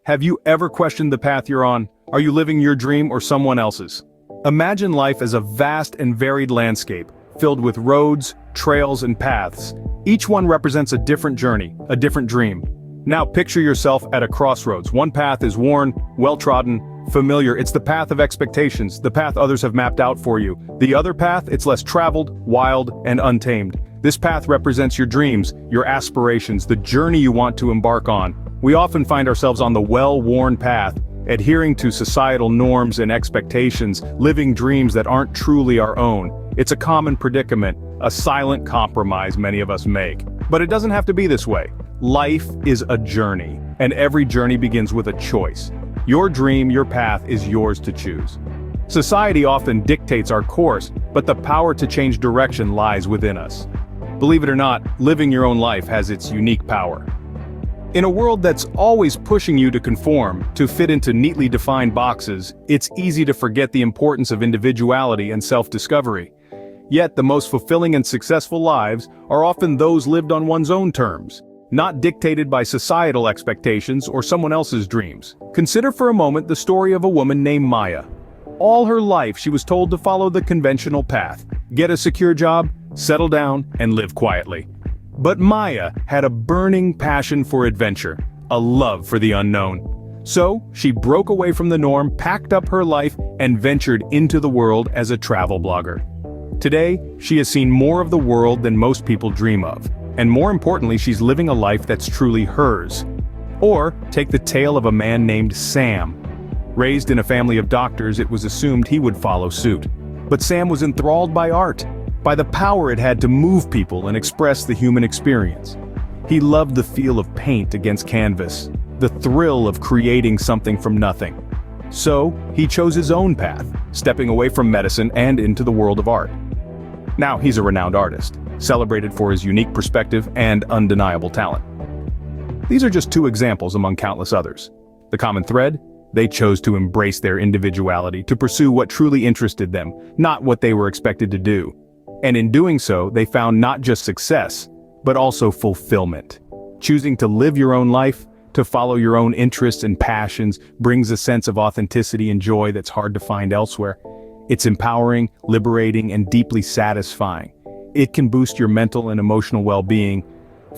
Have you ever questioned the path you're on? Are you living your dream or someone else's? Imagine life as a vast and varied landscape, filled with roads, trails, and paths. Each one represents a different journey, a different dream. Now picture yourself at a crossroads. One path is worn, well-trodden, familiar. It's the path of expectations, the path others have mapped out for you. The other path, it's less traveled, wild, and untamed. This path represents your dreams, your aspirations, the journey you want to embark on. We often find ourselves on the well-worn path, adhering to societal norms and expectations, living dreams that aren't truly our own. It's a common predicament, a silent compromise many of us make. But it doesn't have to be this way. Life is a journey, and every journey begins with a choice. Your dream, your path is yours to choose. Society often dictates our course, but the power to change direction lies within us. Believe it or not, living your own life has its unique power. In a world that's always pushing you to conform, to fit into neatly defined boxes, it's easy to forget the importance of individuality and self-discovery. Yet the most fulfilling and successful lives are often those lived on one's own terms, not dictated by societal expectations or someone else's dreams. Consider for a moment the story of a woman named Maya. All her life she was told to follow the conventional path, get a secure job, settle down, and live quietly. But Maya had a burning passion for adventure, a love for the unknown. So, she broke away from the norm, packed up her life, and ventured into the world as a travel blogger. Today, she has seen more of the world than most people dream of. And more importantly, she's living a life that's truly hers. Or, take the tale of a man named Sam. Raised in a family of doctors, it was assumed he would follow suit. But Sam was enthralled by art, by the power it had to move people and express the human experience. He loved the feel of paint against canvas, the thrill of creating something from nothing. So, he chose his own path, stepping away from medicine and into the world of art. Now he's a renowned artist, celebrated for his unique perspective and undeniable talent. These are just two examples among countless others. The common thread? They chose to embrace their individuality, to pursue what truly interested them, not what they were expected to do. And in doing so, they found not just success, but also fulfillment. Choosing to live your own life, to follow your own interests and passions, brings a sense of authenticity and joy that's hard to find elsewhere. It's empowering, liberating, and deeply satisfying. It can boost your mental and emotional well-being,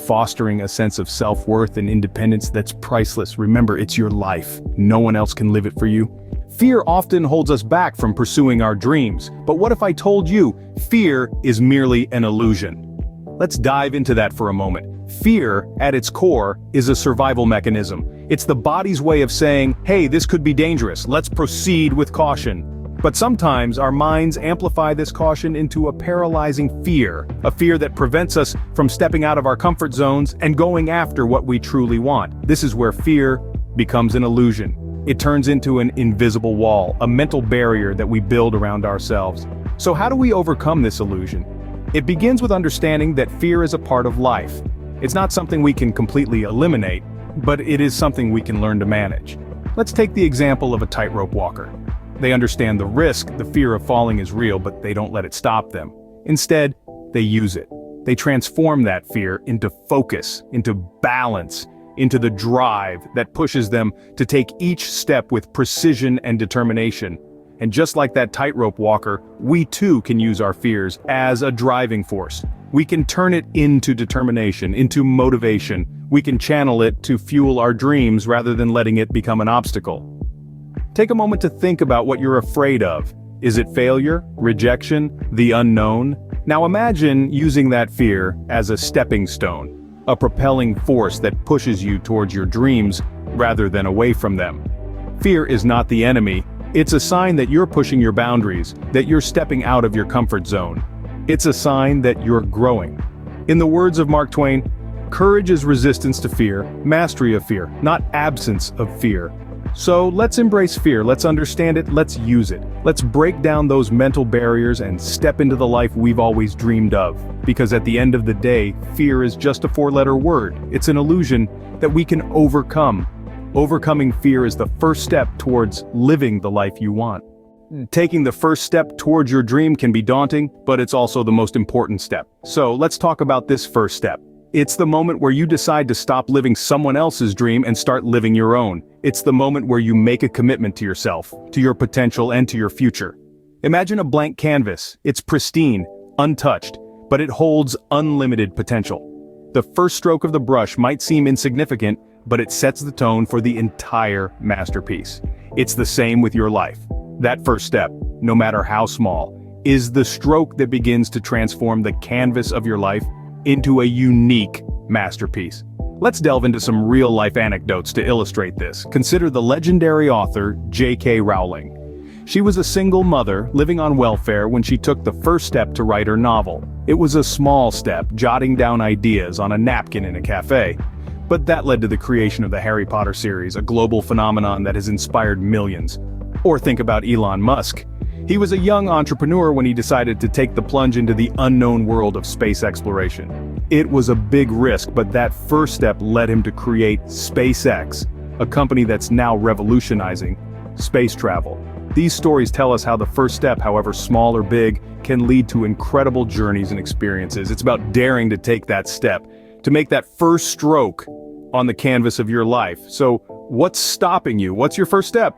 fostering a sense of self-worth and independence that's priceless. Remember, it's your life. No one else can live it for you. Fear often holds us back from pursuing our dreams. But what if I told you, fear is merely an illusion? Let's dive into that for a moment. Fear, at its core, is a survival mechanism. It's the body's way of saying, hey, this could be dangerous, let's proceed with caution. But sometimes our minds amplify this caution into a paralyzing fear, a fear that prevents us from stepping out of our comfort zones and going after what we truly want. This is where fear becomes an illusion. It turns into an invisible wall, a mental barrier that we build around ourselves. So how do we overcome this illusion? It begins with understanding that fear is a part of life. It's not something we can completely eliminate, but it is something we can learn to manage. Let's take the example of a tightrope walker. They understand the risk, the fear of falling is real, but they don't let it stop them. Instead, they use it. They transform that fear into focus, into balance, into the drive that pushes them to take each step with precision and determination. And just like that tightrope walker, we too can use our fears as a driving force. We can turn it into determination, into motivation. We can channel it to fuel our dreams rather than letting it become an obstacle. Take a moment to think about what you're afraid of. Is it failure, rejection, the unknown? Now imagine using that fear as a stepping stone, a propelling force that pushes you towards your dreams rather than away from them. Fear is not the enemy. It's a sign that you're pushing your boundaries, that you're stepping out of your comfort zone. It's a sign that you're growing. In the words of Mark Twain, courage is resistance to fear, mastery of fear, not absence of fear. So let's embrace fear, let's understand it, let's use it. Let's break down those mental barriers and step into the life we've always dreamed of. Because at the end of the day, fear is just a four-letter word. It's an illusion that we can overcome. Overcoming fear is the first step towards living the life you want. Taking the first step towards your dream can be daunting, but it's also the most important step. So let's talk about this first step. It's the moment where you decide to stop living someone else's dream and start living your own. It's the moment where you make a commitment to yourself, to your potential, and to your future. Imagine a blank canvas. It's pristine, untouched, but it holds unlimited potential. The first stroke of the brush might seem insignificant, but it sets the tone for the entire masterpiece. It's the same with your life. That first step, no matter how small, is the stroke that begins to transform the canvas of your life into a unique masterpiece. Let's delve into some real-life anecdotes to illustrate this. Consider the legendary author J.K. Rowling. She was a single mother living on welfare when she took the first step to write her novel. It was a small step, jotting down ideas on a napkin in a cafe. But that led to the creation of the Harry Potter series, a global phenomenon that has inspired millions. Or think about Elon Musk. He was a young entrepreneur when he decided to take the plunge into the unknown world of space exploration. It was a big risk, but that first step led him to create SpaceX, a company that's now revolutionizing space travel. These stories tell us how the first step, however small or big, can lead to incredible journeys and experiences. It's about daring to take that step, to make that first stroke on the canvas of your life. So, what's stopping you? What's your first step?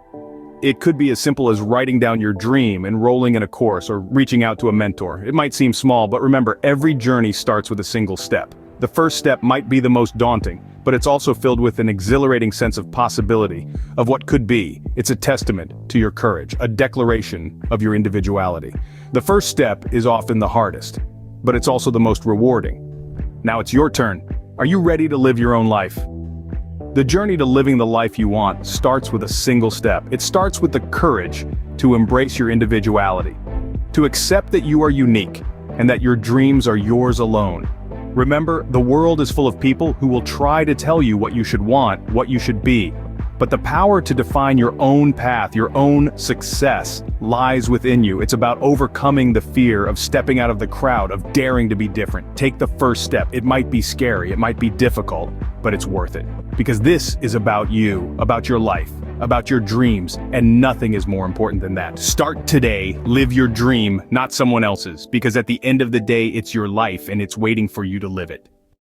It could be as simple as writing down your dream, enrolling in a course, or reaching out to a mentor. It might seem small, but remember, every journey starts with a single step. The first step might be the most daunting, but it's also filled with an exhilarating sense of possibility, of what could be. It's a testament to your courage, a declaration of your individuality. The first step is often the hardest, but it's also the most rewarding. Now it's your turn. Are you ready to live your own life? The journey to living the life you want starts with a single step. It starts with the courage to embrace your individuality, to accept that you are unique and that your dreams are yours alone. Remember, the world is full of people who will try to tell you what you should want, what you should be. But the power to define your own path, your own success, lies within you. It's about overcoming the fear of stepping out of the crowd, of daring to be different. Take the first step. It might be scary, it might be difficult, but it's worth it. Because this is about you, about your life, about your dreams, and nothing is more important than that. Start today, live your dream, not someone else's, because at the end of the day, it's your life and it's waiting for you to live it.